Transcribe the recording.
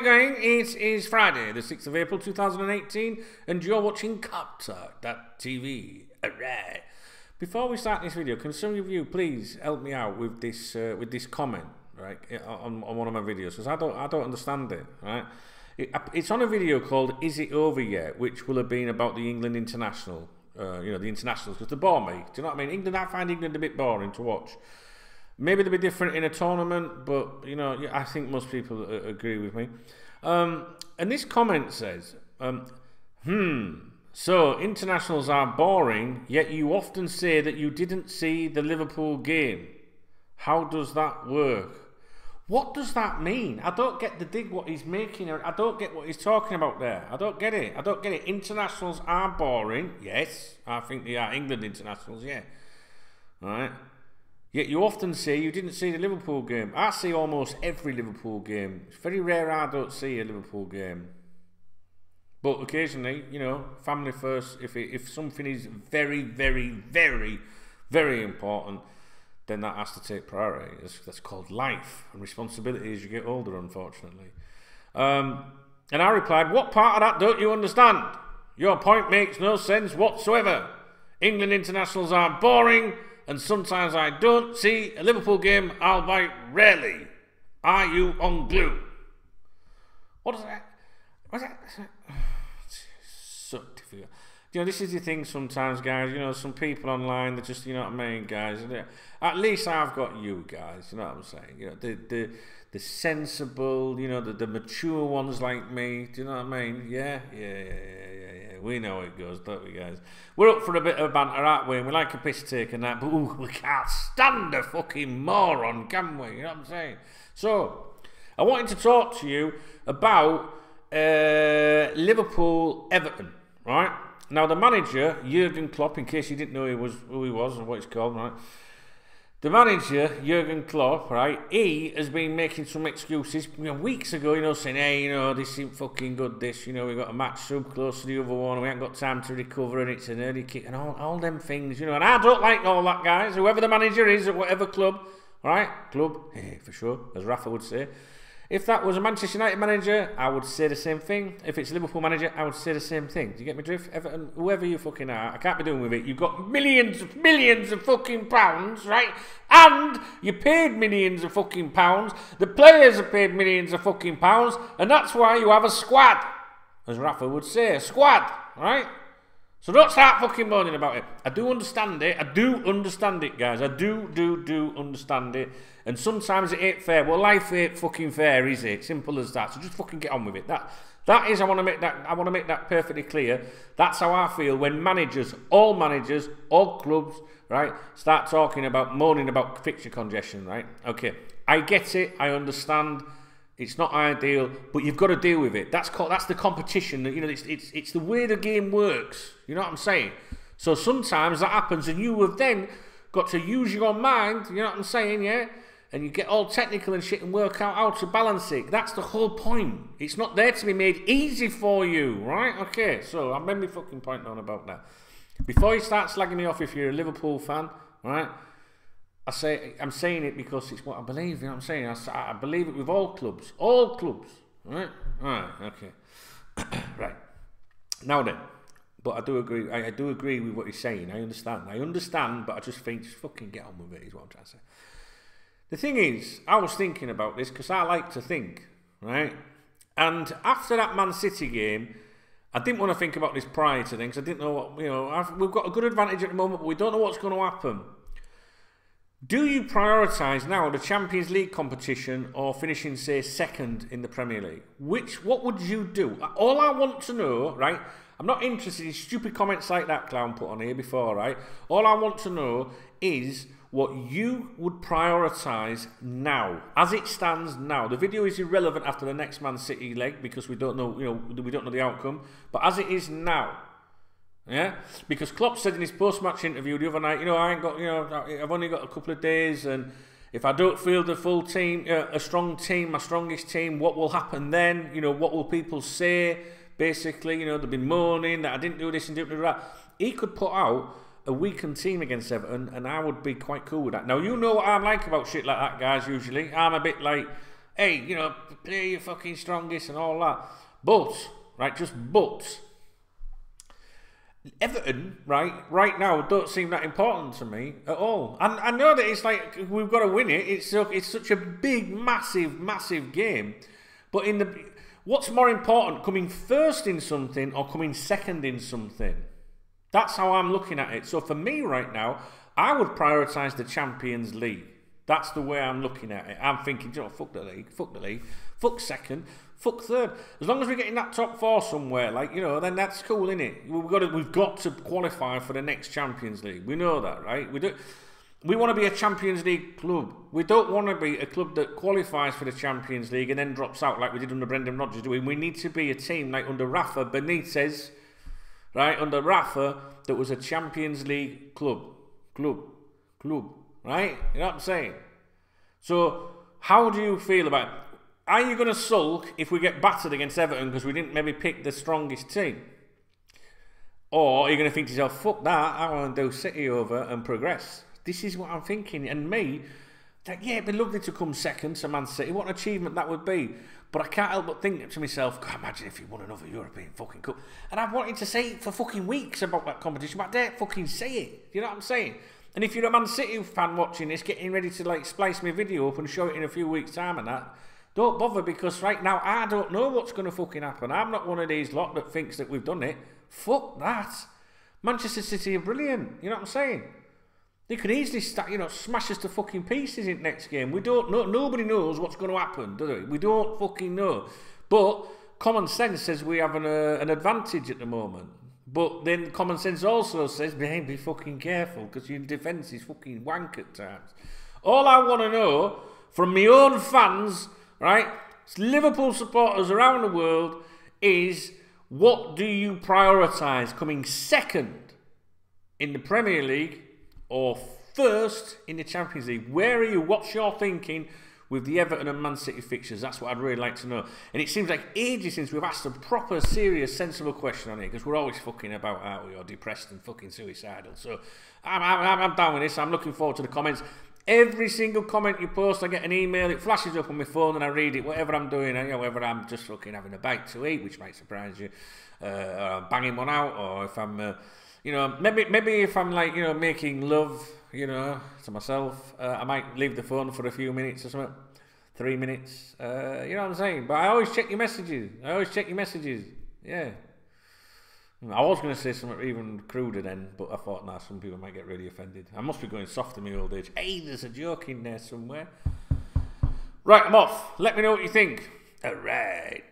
it going? It is Friday, the 6th of April 2018, and you're watching KopTalk.tv. Alright. Before we start this video, can some of you please help me out with this comment, right, on one of my videos, because I don't understand it, right? It's on a video called "Is It Over Yet?", which will have been about the England international, the internationals, because they bore me. Do you know what I mean? England, I find England a bit boring to watch. Maybe they'll be different in a tournament, but I think most people agree with me. And this comment says, so internationals are boring, yet you often say that you didn't see the Liverpool game. How does that work? What does that mean? I don't get the dig what he's making. I don't get what he's talking about there. I don't get it. I don't get it. Internationals are boring. Yes, I think they are. England internationals, yeah. All right. Yet you often say you didn't see the Liverpool game. I see almost every Liverpool game. It's very rare I don't see a Liverpool game. But occasionally, family first. If something is very, very, very, very important, then that has to take priority. That's called life and responsibility as you get older, unfortunately. And I replied, what part of that don't you understand? Your point makes no sense whatsoever. England internationals are boring, and sometimes I don't see a Liverpool game, albeit rarely. Are you on glue? What is that? What's that? So difficult. This is the thing sometimes, guys. Some people online, they're just, what I mean, guys. At least I've got you guys, you know what I'm saying? The sensible, the mature ones like me. Do you know what I mean? Yeah. We know how it goes, don't we, guys? We're up for a bit of banter, aren't we? And we like a piss take and that, but we can't stand a fucking moron, can we? You know what I'm saying? So, I wanted to talk to you about Liverpool-Everton, right? Now, the manager, Jurgen Klopp, in case you didn't know who he was and what he's called, right? The manager, Jurgen Klopp, right, he has been making some excuses, weeks ago, saying, hey, this isn't fucking good, this, we got a match so close to the other one, we haven't got time to recover, and it's an early kick, and all them things, and I don't like all that, guys, whoever the manager is at whatever club, right, hey, for sure, as Rafa would say. If that was a Manchester United manager, I would say the same thing. If it's a Liverpool manager, I would say the same thing. Do you get me drift? Everton, whoever you fucking are, I can't be doing with it. You've got millions of fucking pounds, right? And you paid millions of fucking pounds. The players have paid millions of fucking pounds. And that's why you have a squad. As Rafa would say, a squad, right? So don't start fucking moaning about it. I do understand it. I do understand it, guys. I do understand it. And sometimes it ain't fair. Well, life ain't fucking fair, is it? Simple as that. So just fucking get on with it. That is, I want to make that perfectly clear. That's how I feel when managers, all clubs, right, start talking about, moaning about fixture congestion, right? Okay, I get it. I understand. It's not ideal, but you've got to deal with it. That's the competition. It's the way the game works. You know what I'm saying? So sometimes that happens, and you have then got to use your mind. You know what I'm saying? Yeah. And you get all technical and shit and work out how to balance it. That's the whole point. It's not there to be made easy for you, right? Okay. So I made my fucking point on about that. Before you start slagging me off, if you're a Liverpool fan, right? I'm saying it because it's what I believe. You know what I'm saying? I believe it with all clubs, right? Okay, right. Now then, but I do agree. I do agree with what he's saying. I understand, but I just think just fucking get on with it. Is what I'm trying to say. The thing is, I was thinking about this because I like to think, right? And after that Man City game, I didn't want to think about this prior to things. I didn't know what we've got a good advantage at the moment, but we don't know what's going to happen. Do you prioritise now the Champions League competition or finishing, say, second in the Premier League? What would you do? All I want to know, right? I'm not interested in stupid comments like that clown put on here before, right? All I want to know is what you would prioritise now, as it stands now. The video is irrelevant after the next Man City leg because we don't know, we don't know the outcome. But as it is now, yeah, because Klopp said in his post-match interview the other night, I ain't got, I've only got a couple of days, and if I don't feel the full team, a strong team, my strongest team, what will happen then? What will people say? Basically, they've been moaning that I didn't do this and didn't do that. He could put out a weakened team against Everton, and I would be quite cool with that. Now, you know what I'm like about shit like that, guys, usually. I'm a bit like, hey, you know, play your fucking strongest and all that. But, right, just but, Everton, right now don't seem that important to me at all. And I know that it's like we've got to win it. It's such a big, massive game. But what's more important, coming first in something or coming second in something? That's how I'm looking at it. So for me right now, I would prioritise the Champions League. That's the way I'm looking at it. I'm thinking, you know, fuck the league, fuck second, fuck third. As long as we're getting that top four somewhere, like, you know, then that's cool, innit? We've got to qualify for the next Champions League. We know that, right? We want to be a Champions League club. We don't want to be a club that qualifies for the Champions League and then drops out like we did under Brendan Rodgers doing. We need to be a team like under Rafa Benitez, right? Under Rafa, that was a Champions League club, right? You know what I'm saying? So, how do you feel about it? Are you going to sulk if we get battered against Everton because we didn't maybe pick the strongest team? Or are you going to think to yourself, fuck that, I want to do City over and progress? This is what I'm thinking. And me, like, yeah, it'd be lovely to come second to Man City. What an achievement that would be. But I can't help but think to myself, God, imagine if you won another European fucking Cup. And I've wanted to say it for fucking weeks about that competition, but I dare fucking say it. You know what I'm saying? And if you're a Man City fan watching this, getting ready to like splice my video up and show it in a few weeks' time and that, don't bother, because right now I don't know what's going to fucking happen. I'm not one of these lot that thinks that we've done it. Fuck that. Manchester City are brilliant. You know what I'm saying? They could easily start, you know, smash us to fucking pieces in next game. We don't know. Nobody knows what's going to happen, do they? We don't fucking know. But common sense says we have an advantage at the moment. But then common sense also says, be fucking careful, because your defence is fucking wank at times. All I want to know from my own fans, right, Liverpool supporters around the world, is what do you prioritise, coming second in the Premier League or first in the Champions League? Where are you? What's your thinking with the Everton and Man City fixtures? That's what I'd really like to know. And it seems like ages since we've asked a proper, serious, sensible question on it, because we're always fucking about, aren't we, or depressed and fucking suicidal. So I'm down with this. I'm looking forward to the comments. Every single comment you post, I get an email, it flashes up on my phone and I read it, whatever I'm doing, you know, whether I'm just fucking having a bite to eat, which might surprise you, or I'm banging one out, or if I'm, you know, maybe if I'm like, you know, making love, you know, to myself, I might leave the phone for a few minutes or something, 3 minutes, you know what I'm saying? But I always check your messages, yeah. I was going to say something even cruder then, but I thought, nah, some people might get really offended. I must be going soft in my old age. Hey, there's a joke in there somewhere. Right, I'm off. Let me know what you think. All right.